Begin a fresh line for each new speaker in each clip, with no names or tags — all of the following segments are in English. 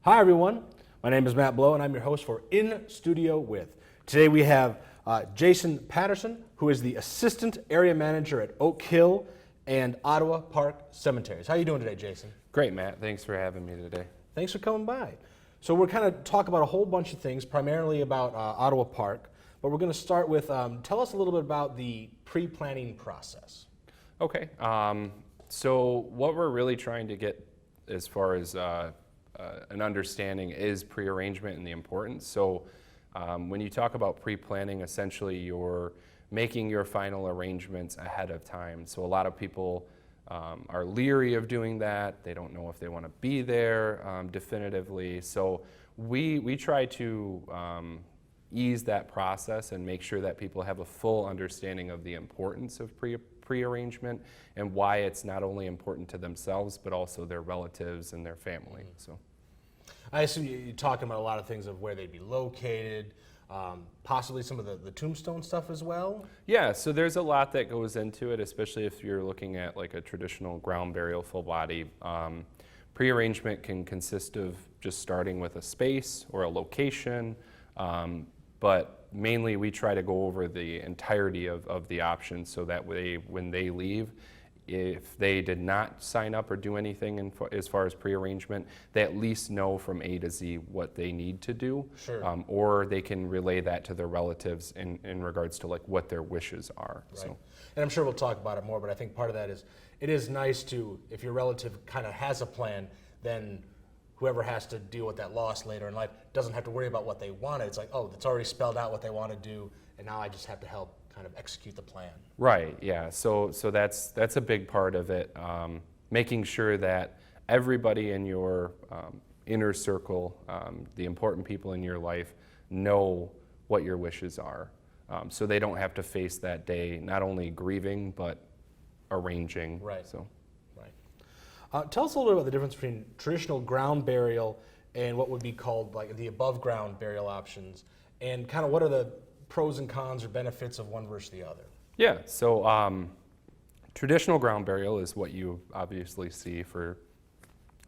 Hi everyone, my name is Matt Blow and I'm your host for In Studio With. Today we have Jason Patterson, who is the Assistant Area Manager at Oak Hill and Ottawa Park Cemeteries. How are you doing today, Jason?
Great, Matt. Thanks for having me today.
Thanks for coming by. So we're kind of talk about a whole bunch of things, primarily about Ottawa Park, but we're going to start with, tell us a little bit about the pre-planning process.
Okay, so what we're really trying to get as far as an understanding is pre-arrangement and the importance. So when you talk about pre-planning, essentially you're making your final arrangements ahead of time. So a lot of people are leery of doing that. They don't know if they want to be there definitively. So we try to ease that process and make sure that people have a full understanding of the importance of pre-arrangement and why it's not only important to themselves but also their relatives and their family. So
I assume you're talking about a lot of things of where they'd be located, possibly some of the tombstone stuff as well?
Yeah, so there's a lot that goes into it, especially if you're looking at like a traditional ground burial full body. Pre-arrangement can consist of just starting with a space or a location, but mainly we try to go over the entirety of the options so that way when they leave, if they did not sign up or do anything as far as pre-arrangement, they at least know from A to Z what they need to do.
Sure.
Or they can relay that to their relatives in regards to like what their wishes are.
Right.
So.
And I'm sure we'll talk about it more, but I think part of that is, it is nice to, if your relative kind of has a plan, then whoever has to deal with that loss later in life doesn't have to worry about what they wanted. It's like, oh, it's already spelled out what they want to do, and now I just have to help kind of execute the plan.
Right, yeah, so that's a big part of it, making sure that everybody in your inner circle, the important people in your life, know what your wishes are. So they don't have to face that day not only grieving, but arranging.
Right.
So.
Right. Tell us a little bit about the difference between traditional ground burial and what would be called like the above ground burial options, and kind of what are the pros and cons or benefits of one versus the other?
Yeah, so traditional ground burial is what you obviously see for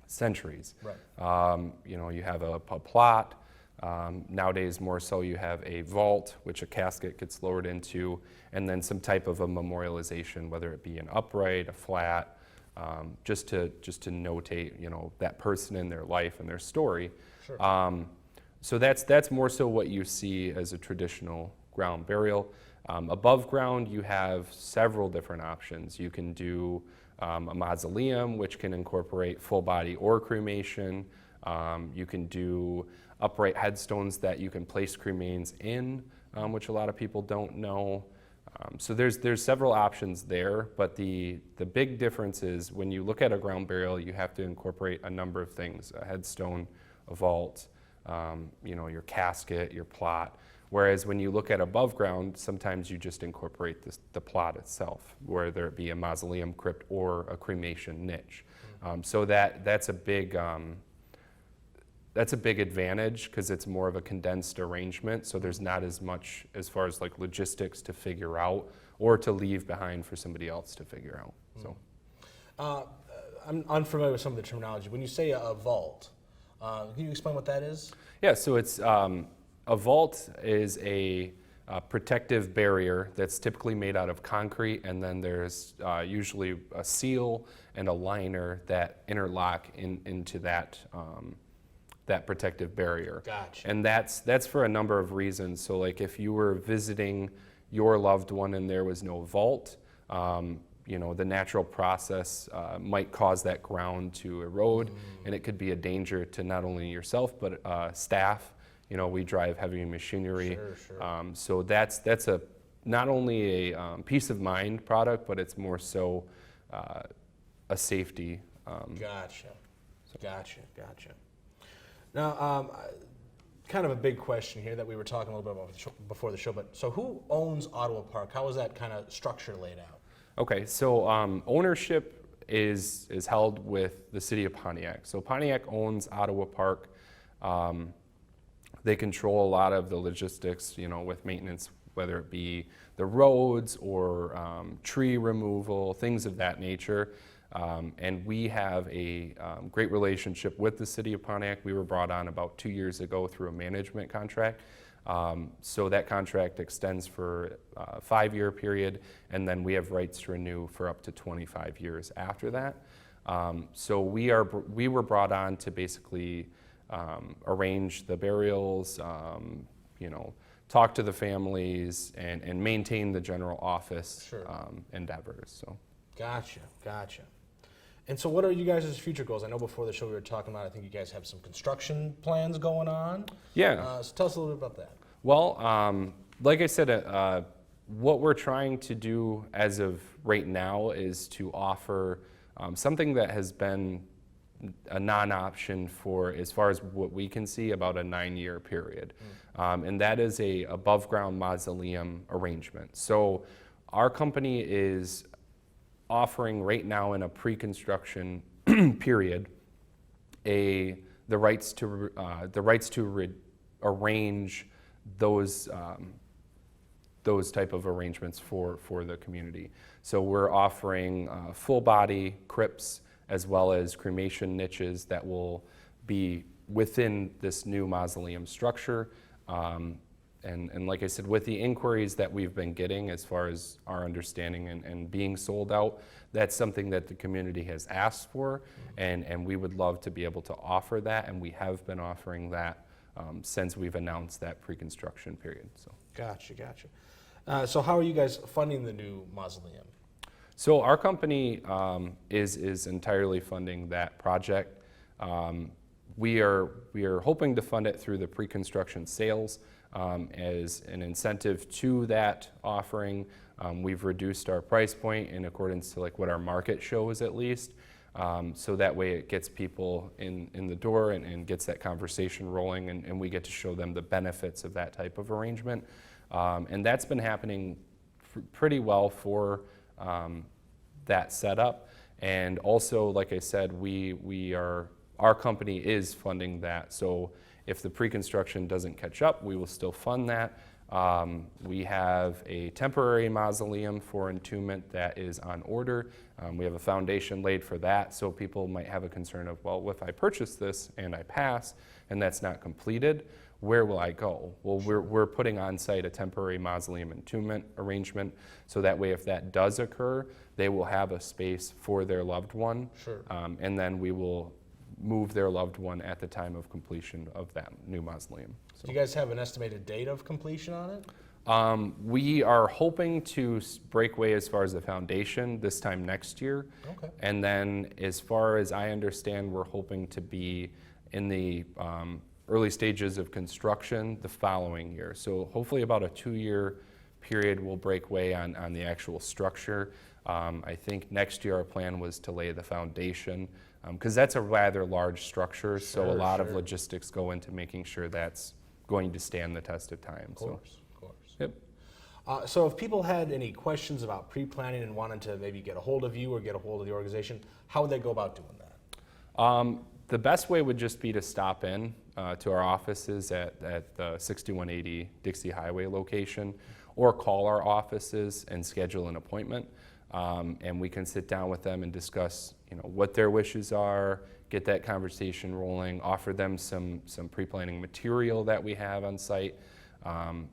centuries.
Right.
You have a plot. Nowadays, more so, you have a vault, which a casket gets lowered into, and then some type of a memorialization, whether it be an upright, a flat, just to notate, that person in their life and their story.
Sure.
So that's more so what you see as a traditional ground burial. Above ground, you have several different options. You can do a mausoleum, which can incorporate full body or cremation. You can do upright headstones that you can place cremains in, which a lot of people don't know. So there's several options there, but the big difference is when you look at a ground burial, you have to incorporate a number of things: a headstone, a vault, your casket, your plot. Whereas when you look at above ground, sometimes you just incorporate the plot itself, whether it be a mausoleum, crypt, or a cremation niche. So that's a big advantage because it's more of a condensed arrangement. So there's not as much as far as like logistics to figure out or to leave behind for somebody else to figure out. So
I'm unfamiliar with some of the terminology. When you say a vault, can you explain what that is?
Yeah, so it's a vault is a protective barrier that's typically made out of concrete, and then there's usually a seal and a liner that interlock into that protective barrier.
Gotcha.
And that's for a number of reasons. So like if you were visiting your loved one and there was no vault, the natural process might cause that ground to erode, and it could be a danger to not only yourself but staff. We drive heavy machinery.
Sure.
So that's a not only a peace of mind product, but it's more so a safety.
Gotcha. Now, kind of a big question here that we were talking a little bit about before the show, but so who owns Ottawa Park? How is that kind of structure laid out?
Okay, so ownership is held with the city of Pontiac. So Pontiac owns Ottawa Park. They control a lot of the logistics, with maintenance whether it be the roads or tree removal, things of that nature. And we have a great relationship with the City of Pontiac. We were brought on about 2 years ago through a management contract. So that contract extends for a 5-year period, and then we have rights to renew for up to 25 years after that. So we were brought on to basically arrange the burials, talk to the families, and maintain the general office endeavors. So. Gotcha.
And so what are you guys' future goals? I know before the show we were talking about, I think you guys have some construction plans going on.
Yeah.
So tell us a little bit about that.
Well, like I said, what we're trying to do as of right now is to offer something that has been a non-option for, as far as what we can see, about a 9-year period. And that is a above-ground mausoleum arrangement. So our company is offering right now in a pre-construction period the rights to arrange those type of arrangements for the community. So we're offering full body crypts as well as cremation niches that will be within this new mausoleum structure. And like I said, with the inquiries that we've been getting as far as our understanding and being sold out, that's something that the community has asked for, and we would love to be able to offer that, and we have been offering that since we've announced that pre-construction period. So. Gotcha.
So how are you guys funding the new mausoleum?
So our company is entirely funding that project. We are hoping to fund it through the pre-construction sales. As an incentive to that offering, we've reduced our price point in accordance to like what our market shows at least. So that way it gets people in the door and gets that conversation rolling, and we get to show them the benefits of that type of arrangement. And that's been happening pretty well for that setup. And also, like I said, our company is funding that. So if the pre-construction doesn't catch up, we will still fund that. We have a temporary mausoleum for entombment that is on order. We have a foundation laid for that, so people might have a concern of, well, if I purchase this and I pass and that's not completed, where will I go? Well, we're putting on site a temporary mausoleum entombment arrangement, so that way if that does occur, they will have a space for their loved one.
Sure.
And then we will move their loved one at the time of completion of that new mausoleum. So.
Do you guys have an estimated date of completion on it?
We are hoping to break away as far as the foundation this time next year.
Okay.
And then as far as I understand, we're hoping to be in the early stages of construction the following year. So hopefully about a 2-year period we'll break away on the actual structure. I think next year our plan was to lay the foundation, because that's a rather large structure, so a lot of logistics go into making sure that's going to stand the test of time.
Of course.
Yep.
So if people had any questions about pre-planning and wanted to maybe get a hold of you or get a hold of the organization, how would they go about doing that?
The best way would just be to stop in to our offices at the 6180 Dixie Highway location, or call our offices and schedule an appointment. And we can sit down with them and discuss, what their wishes are, get that conversation rolling, offer them some pre-planning material that we have on site.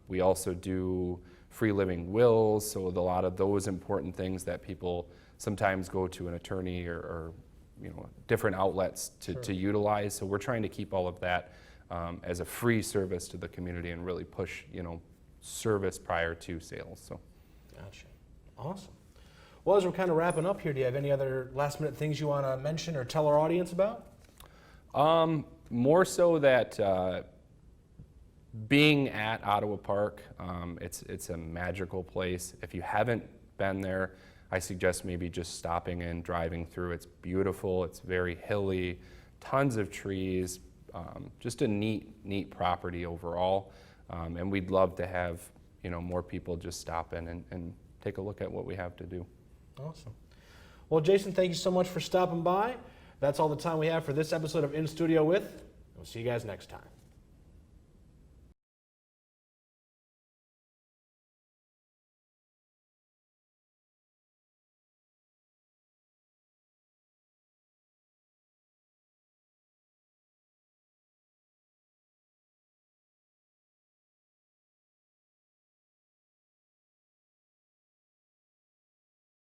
We also do free living wills, so a lot of those important things that people sometimes go to an attorney or different outlets to utilize. So we're trying to keep all of that as a free service to the community and really push, service prior to sales. So.
Gotcha. Awesome. Well, as we're kind of wrapping up here, do you have any other last minute things you want to mention or tell our audience about?
More so that being at Ottawa Park, it's a magical place. If you haven't been there, I suggest maybe just stopping in, driving through. It's beautiful. It's very hilly, tons of trees, just a neat property overall. And we'd love to have more people just stop in and take a look at what we have to do.
Awesome. Well, Jason, thank you so much for stopping by. That's all the time we have for this episode of In Studio With. We'll see you guys next time.